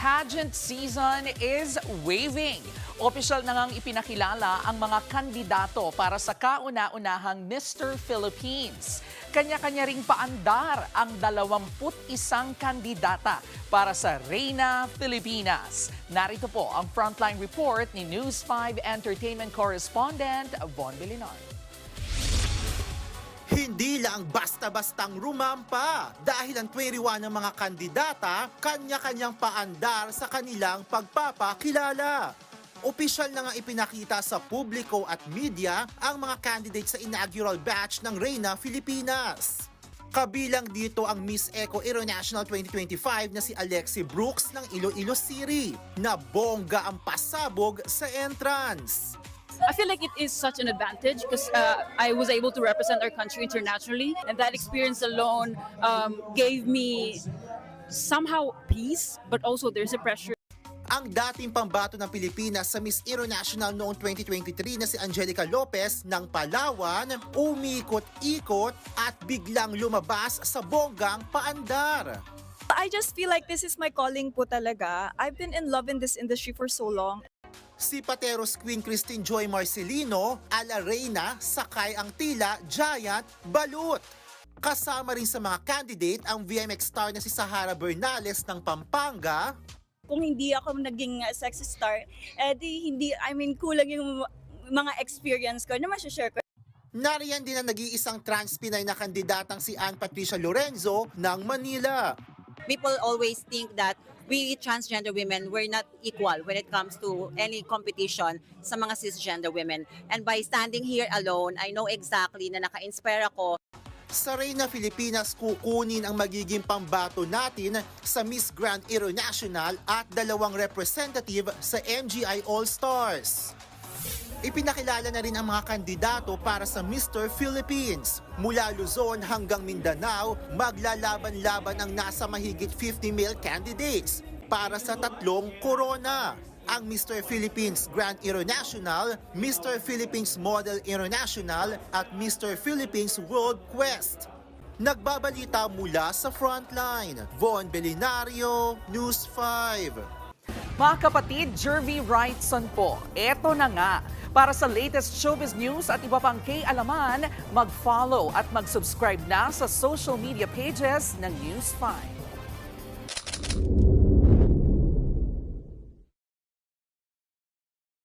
pageant season is waving. Opisyal na ngang ipinakilala ang mga kandidato para sa kauna-unahang Mr. Philippines. Kanya-kanya ring paandar ang 21 kandidata para sa Reyna Filipinas. Narito po ang frontline report ni News 5 Entertainment Correspondent Von Bilinar. Hindi lang basta-bastang rumampa dahil ang 21 ng mga kandidata kanya-kanyang paandar sa kanilang pagpapakilala. Opisyal na nga ipinakita sa publiko at media ang mga candidates sa inaugural batch ng Reyna Filipinas. Kabilang dito ang Miss Eco International 2025 na si Alexi Brooks ng Iloilo City na bongga ang pasabog sa entrance. I feel like it is such an advantage because I was able to represent our country internationally, and that experience alone gave me somehow peace, but also there's a pressure. Ang dating pambato ng Pilipinas sa Miss International noong 2023 na si Angelica Lopez ng Palawan, umikot-ikot at biglang lumabas sa bonggang paandar. I just feel like this is my calling po talaga. I've been in love in this industry for so long. Si Pateros Queen Christine Joy Marcelino, ala Reyna, sakay ang tila giant balut. Kasama rin sa mga candidate ang VMX star na si Sahara Bernales ng Pampanga. Kung hindi ako naging sexy star, kulang yung mga experience ko na ma-share ko. Nariyan din ang nag-iisang trans-Pinay na kandidatang si Ann Patricia Lorenzo ng Manila. People always think that we transgender women, we're not equal when it comes to any competition sa mga cisgender women. And by standing here alone, I know exactly na naka-inspire ako. Sa Reyna Filipinas, kukunin ang magiging pambato natin sa Miss Grand International at 2 representative sa MGI All-Stars. Ipinakilala na rin ang mga kandidato para sa Mr. Philippines. Mula Luzon hanggang Mindanao, maglalaban-laban ang nasa mahigit 50 male candidates para sa 3 korona. Ang Mr. Philippines Grand International, Mr. Philippines Model International at Mr. Philippines World Quest. Nagbabalita mula sa Frontline, Von Belinario, News 5. Mga kapatid, Jervy Wrightson po. Eto na nga. Para sa latest showbiz news at iba pang kay-alaman, mag-follow at mag-subscribe na sa social media pages ng News 5.